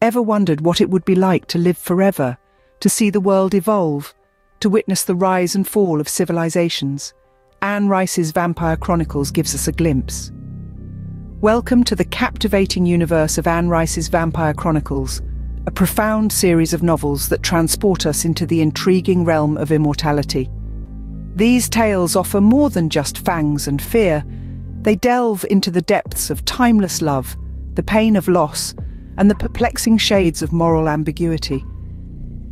Ever wondered what it would be like to live forever, to see the world evolve, to witness the rise and fall of civilizations? Anne Rice's Vampire Chronicles gives us a glimpse. Welcome to the captivating universe of Anne Rice's Vampire Chronicles, a profound series of novels that transport us into the intriguing realm of immortality. These tales offer more than just fangs and fear. They delve into the depths of timeless love, the pain of loss, and the perplexing shades of moral ambiguity.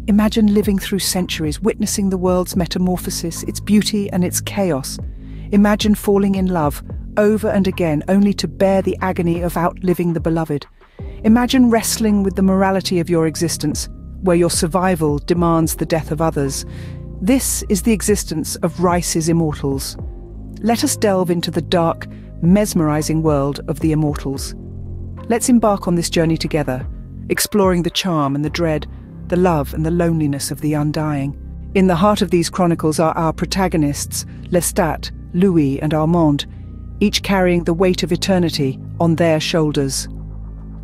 Imagine living through centuries, witnessing the world's metamorphosis, its beauty and its chaos. Imagine falling in love over and again, only to bear the agony of outliving the beloved. Imagine wrestling with the morality of your existence, where your survival demands the death of others. This is the existence of Rice's Immortals. Let us delve into the dark, mesmerizing world of the Immortals. Let's embark on this journey together, exploring the charm and the dread, the love and the loneliness of the undying. In the heart of these chronicles are our protagonists, Lestat, Louis and Armand, each carrying the weight of eternity on their shoulders.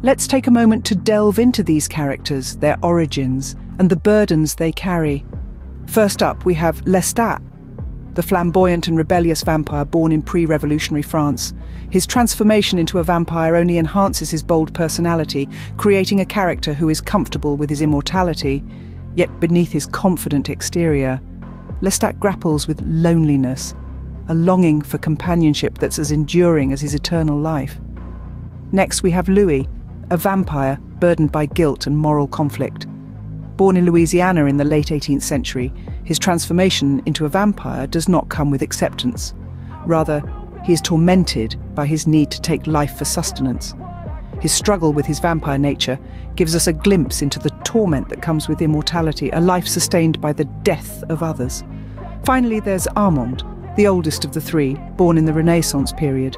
Let's take a moment to delve into these characters, their origins, and the burdens they carry. First up, we have Lestat, the flamboyant and rebellious vampire born in pre-revolutionary France. His transformation into a vampire only enhances his bold personality, creating a character who is comfortable with his immortality, yet beneath his confident exterior, Lestat grapples with loneliness, a longing for companionship that's as enduring as his eternal life. Next, we have Louis, a vampire burdened by guilt and moral conflict. Born in Louisiana in the late 18th century, his transformation into a vampire does not come with acceptance. Rather, he is tormented by his need to take life for sustenance. His struggle with his vampire nature gives us a glimpse into the torment that comes with immortality, a life sustained by the death of others. Finally, there's Armand, the oldest of the three, born in the Renaissance period.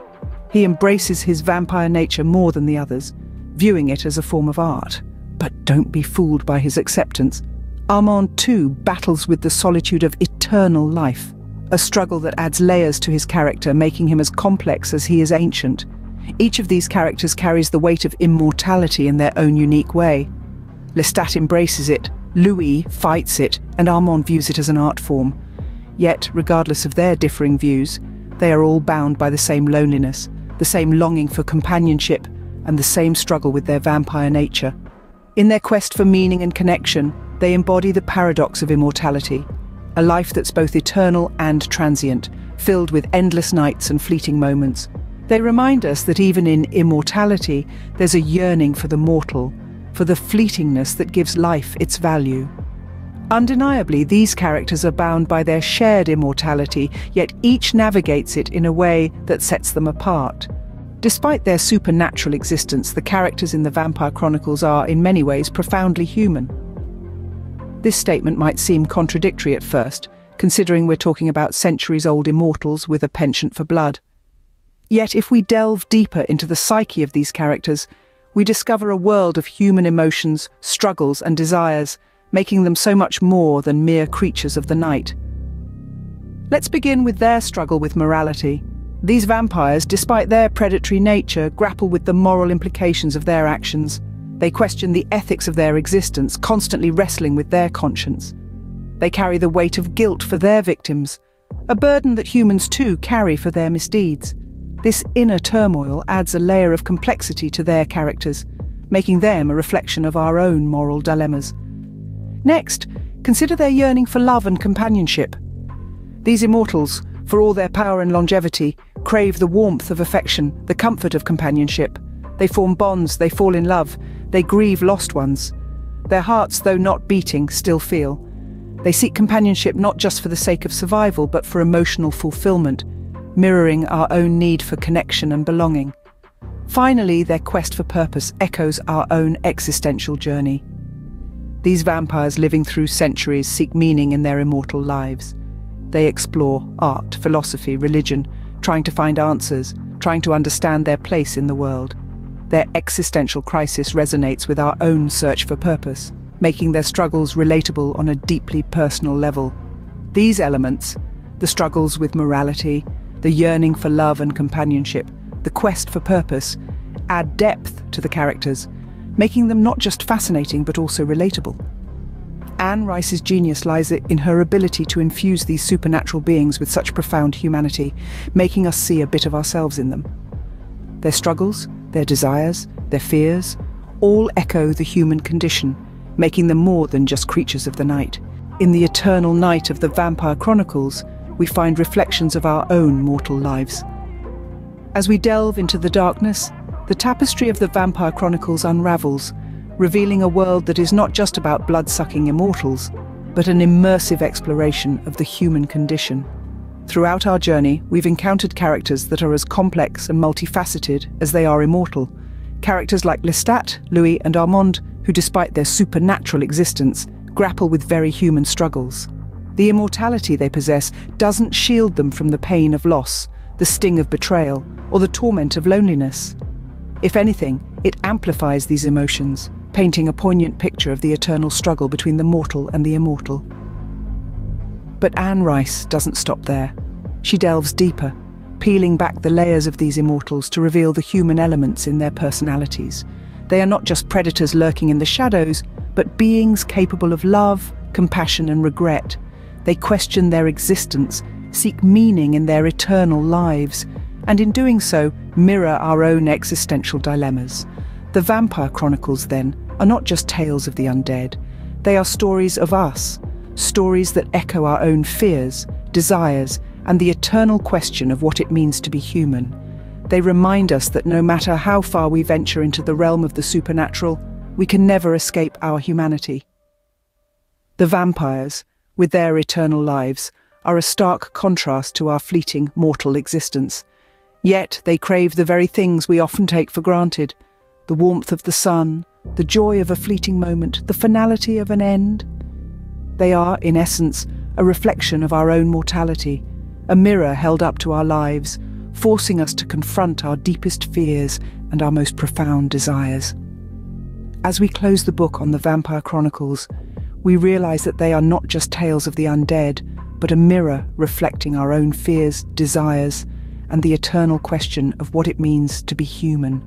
He embraces his vampire nature more than the others, viewing it as a form of art. But don't be fooled by his acceptance. Armand too battles with the solitude of eternal life, a struggle that adds layers to his character, making him as complex as he is ancient. Each of these characters carries the weight of immortality in their own unique way. Lestat embraces it, Louis fights it, and Armand views it as an art form. Yet, regardless of their differing views, they are all bound by the same loneliness, the same longing for companionship, and the same struggle with their vampire nature. In their quest for meaning and connection, they embody the paradox of immortality, a life that's both eternal and transient, filled with endless nights and fleeting moments. They remind us that even in immortality, there's a yearning for the mortal, for the fleetingness that gives life its value. Undeniably, these characters are bound by their shared immortality, yet each navigates it in a way that sets them apart. Despite their supernatural existence, the characters in the Vampire Chronicles are, in many ways, profoundly human. This statement might seem contradictory at first, considering we're talking about centuries-old immortals with a penchant for blood. Yet if we delve deeper into the psyche of these characters, we discover a world of human emotions, struggles and desires, making them so much more than mere creatures of the night. Let's begin with their struggle with morality. These vampires, despite their predatory nature, grapple with the moral implications of their actions. They question the ethics of their existence, constantly wrestling with their conscience. They carry the weight of guilt for their victims, a burden that humans too carry for their misdeeds. This inner turmoil adds a layer of complexity to their characters, making them a reflection of our own moral dilemmas. Next, consider their yearning for love and companionship. These immortals, for all their power and longevity, crave the warmth of affection, the comfort of companionship. They form bonds, they fall in love, they grieve lost ones. Their hearts, though not beating, still feel. They seek companionship not just for the sake of survival, but for emotional fulfillment, mirroring our own need for connection and belonging. Finally, their quest for purpose echoes our own existential journey. These vampires living through centuries seek meaning in their immortal lives. They explore art, philosophy, religion, trying to find answers, trying to understand their place in the world. Their existential crisis resonates with our own search for purpose, making their struggles relatable on a deeply personal level. These elements, the struggles with morality, the yearning for love and companionship, the quest for purpose, add depth to the characters, making them not just fascinating but also relatable. Anne Rice's genius lies in her ability to infuse these supernatural beings with such profound humanity, making us see a bit of ourselves in them. Their struggles, their desires, their fears, all echo the human condition, making them more than just creatures of the night. In the eternal night of the Vampire Chronicles, we find reflections of our own mortal lives. As we delve into the darkness, the tapestry of the Vampire Chronicles unravels, revealing a world that is not just about blood-sucking immortals, but an immersive exploration of the human condition. Throughout our journey, we've encountered characters that are as complex and multifaceted as they are immortal. Characters like Lestat, Louis, and Armand, who despite their supernatural existence, grapple with very human struggles. The immortality they possess doesn't shield them from the pain of loss, the sting of betrayal, or the torment of loneliness. If anything, it amplifies these emotions, painting a poignant picture of the eternal struggle between the mortal and the immortal. But Anne Rice doesn't stop there. She delves deeper, peeling back the layers of these immortals to reveal the human elements in their personalities. They are not just predators lurking in the shadows, but beings capable of love, compassion, and regret. They question their existence, seek meaning in their eternal lives, and in doing so, mirror our own existential dilemmas. The Vampire Chronicles, then, are not just tales of the undead. They are stories of us, stories that echo our own fears, desires, and the eternal question of what it means to be human. They remind us that no matter how far we venture into the realm of the supernatural, we can never escape our humanity. The vampires, with their eternal lives, are a stark contrast to our fleeting mortal existence. Yet they crave the very things we often take for granted: the warmth of the sun, the joy of a fleeting moment, the finality of an end. They are, in essence, a reflection of our own mortality, a mirror held up to our lives, forcing us to confront our deepest fears and our most profound desires. As we close the book on the Vampire Chronicles, we realize that they are not just tales of the undead, but a mirror reflecting our own fears, desires, and the eternal question of what it means to be human.